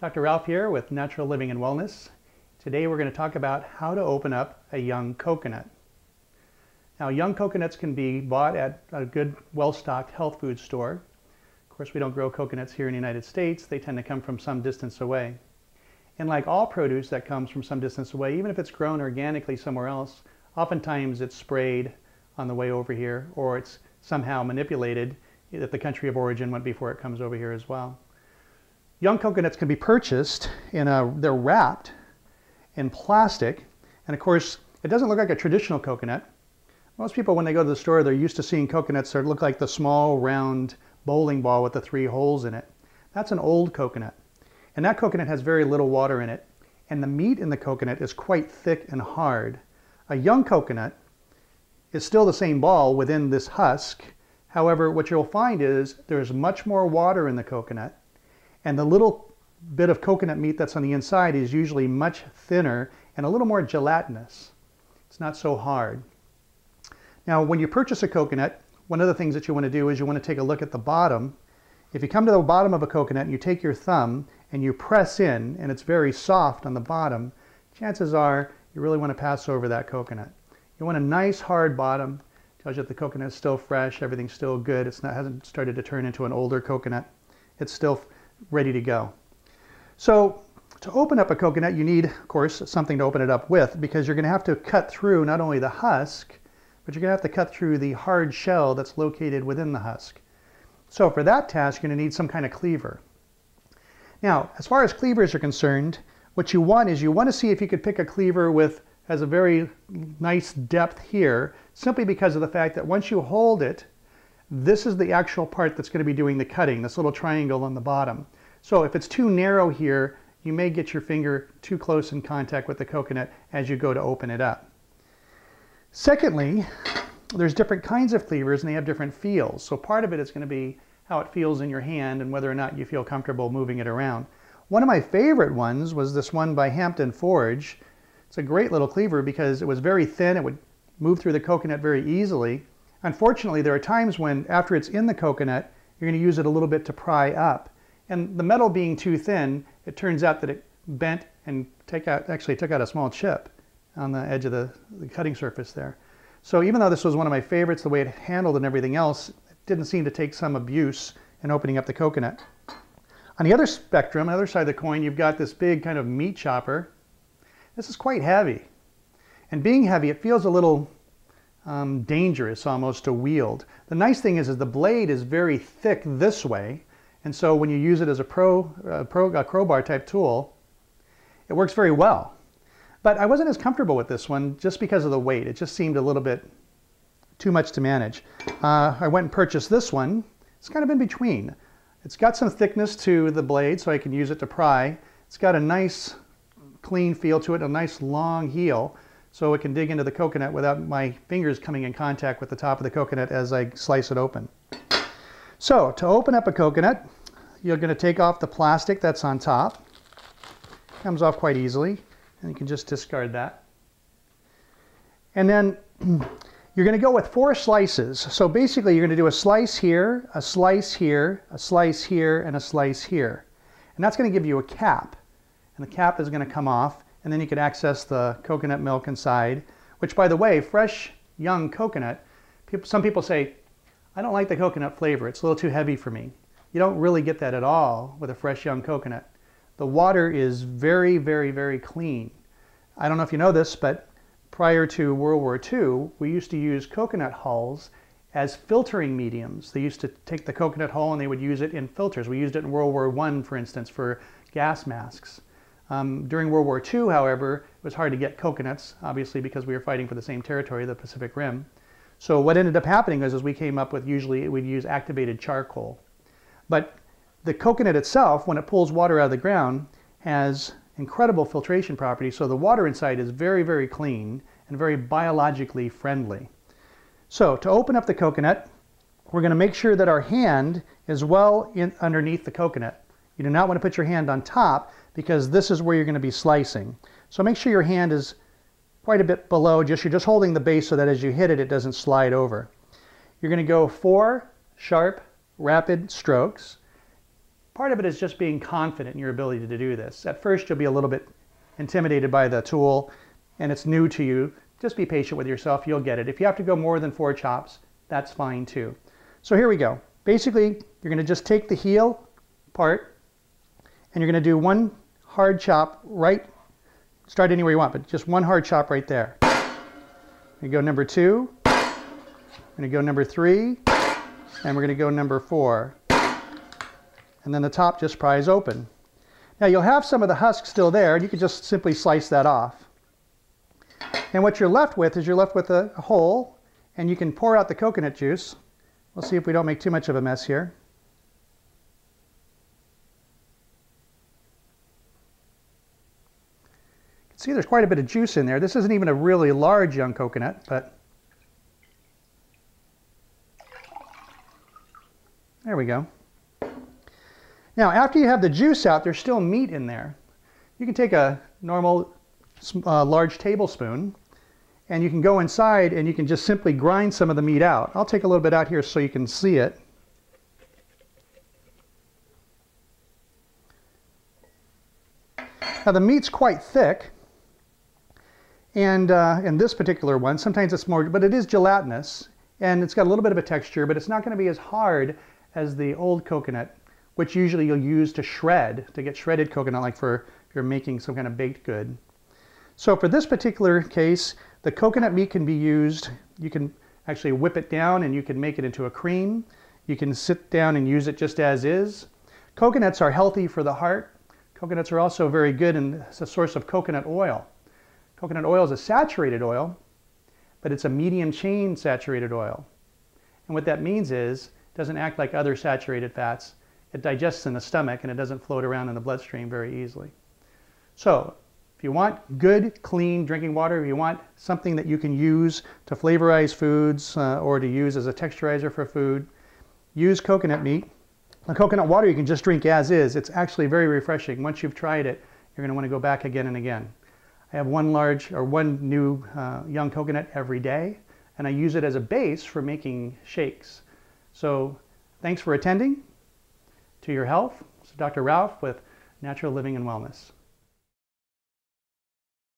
Dr. Ralph here with Natural Living and Wellness. Today we're going to talk about how to open up a young coconut. Now, young coconuts can be bought at a good, well-stocked health food store. Of course, we don't grow coconuts here in the United States. They tend to come from some distance away. And like all produce that comes from some distance away, even if it's grown organically somewhere else, oftentimes it's sprayed on the way over here, or it's somehow manipulated that the country of origin went before it comes over here as well. Young coconuts can be purchased they're wrapped in plastic, and of course it doesn't look like a traditional coconut. Most people, when they go to the store, they're used to seeing coconuts that look like the small round bowling ball with the 3 holes in it. That's an old coconut, and that coconut has very little water in it, and the meat in the coconut is quite thick and hard. A young coconut is still the same ball within this husk. However, what you'll find is there's much more water in the coconut, and the little bit of coconut meat that's on the inside is usually much thinner and a little more gelatinous. It's not so hard. Now, when you purchase a coconut, one of the things that you want to do is you want to take a look at the bottom. If you come to the bottom of a coconut and you take your thumb and you press in, and it's very soft on the bottom, chances are you really want to pass over that coconut. You want a nice hard bottom. Tells you that the coconut is still fresh, everything's still good. Hasn't started to turn into an older coconut. It's still ready to go. So to open up a coconut, you need, of course, something to open it up with, because you're going to have to cut through not only the husk, but you're going to have to cut through the hard shell that's located within the husk. So for that task, you're going to need some kind of cleaver. Now, as far as cleavers are concerned, what you want to see if you could pick a cleaver has a very nice depth here, simply because of the fact that once you hold it, this is the actual part that's going to be doing the cutting, this little triangle on the bottom. So if it's too narrow here, you may get your finger too close in contact with the coconut as you go to open it up. Secondly, there's different kinds of cleavers and they have different feels. So part of it is going to be how it feels in your hand and whether or not you feel comfortable moving it around. One of my favorite ones was this one by Hampton Forge. It's a great little cleaver because it was very thin. It would move through the coconut very easily. Unfortunately, there are times when, after it's in the coconut, you're going to use it a little bit to pry up. And the metal being too thin, it turns out that it bent and actually took out a small chip on the edge of the cutting surface there. So even though this was one of my favorites, the way it handled and everything else, it didn't seem to take some abuse in opening up the coconut. On the other spectrum, on the other side of the coin, you've got this big kind of meat chopper. This is quite heavy. And being heavy, it feels a little dangerous almost to wield. The nice thing is the blade is very thick this way, and so when you use it as a crowbar type tool, it works very well. But I wasn't as comfortable with this one just because of the weight. It just seemed a little bit too much to manage. I went and purchased this one. It's kind of in between. It's got some thickness to the blade so I can use it to pry. It's got a nice clean feel to it, a nice long heel, so it can dig into the coconut without my fingers coming in contact with the top of the coconut as I slice it open. So to open up a coconut, you're going to take off the plastic that's on top. Comes off quite easily, and you can just discard that. And then you're going to go with 4 slices. So basically you're going to do a slice here, a slice here, a slice here, and a slice here. And that's going to give you a cap. And the cap is going to come off, and then you can access the coconut milk inside, which, by the way, fresh young coconut, some people say, I don't like the coconut flavor, it's a little too heavy for me. You don't really get that at all with a fresh young coconut. The water is very, very, very clean. I don't know if you know this, but prior to World War II, we used to use coconut hulls as filtering mediums. They used to take the coconut hull and they would use it in filters. We used it in World War I, for instance, for gas masks. During World War II, however, it was hard to get coconuts, obviously because we were fighting for the same territory, the Pacific Rim. So what ended up happening is we came up with, usually we'd use activated charcoal. But the coconut itself, when it pulls water out of the ground, has incredible filtration properties, so the water inside is very, very clean and very biologically friendly. So to open up the coconut, we're going to make sure that our hand is well underneath the coconut. You do not want to put your hand on top because this is where you're going to be slicing. So make sure your hand is quite a bit below, you're just holding the base so that as you hit it, it doesn't slide over. You're going to go 4 sharp, rapid strokes. part of it is just being confident in your ability to do this. At first, you'll be a little bit intimidated by the tool, and it's new to you. Just be patient with yourself. You'll get it. If you have to go more than 4 chops, that's fine too. So here we go. Basically, you're going to just take the heel part, and you're going to do one hard chop right. Start anywhere you want, but just one hard chop right there. You go number 2. We're going to go number 3, and we're going to go number 4. And then the top just pries open. Now you'll have some of the husk still there, and you can just simply slice that off. And what you're left with is you're left with a hole, and you can pour out the coconut juice. We'll see if we don't make too much of a mess here. You can see there's quite a bit of juice in there. This isn't even a really large young coconut, but there we go. Now, after you have the juice out, there's still meat in there. You can take a normal large tablespoon, and you can go inside and you can just simply grind some of the meat out. I'll take a little bit out here so you can see it. Now, the meat's quite thick, and in this particular one, sometimes it's more, but it is gelatinous, and it's got a little bit of a texture, but it's not going to be as hard as the old coconut, which usually you'll use to shred, to get shredded coconut, like for if you're making some kind of baked good. So for this particular case, the coconut meat can be used. You can actually whip it down and you can make it into a cream. You can sit down and use it just as is. Coconuts are healthy for the heart. Coconuts are also very good and it's a source of coconut oil. Coconut oil is a saturated oil, but it's a medium chain saturated oil. And what that means is it doesn't act like other saturated fats. It digests in the stomach and it doesn't float around in the bloodstream very easily. So if you want good, clean drinking water, if you want something that you can use to flavorize foods or to use as a texturizer for food, use coconut meat. The coconut water you can just drink as is. It's actually very refreshing. Once you've tried it, you're going to want to go back again and again. I have one new young coconut every day, and I use it as a base for making shakes. So thanks for attending to your health. This is Dr. Ralph with Natural Living and Wellness.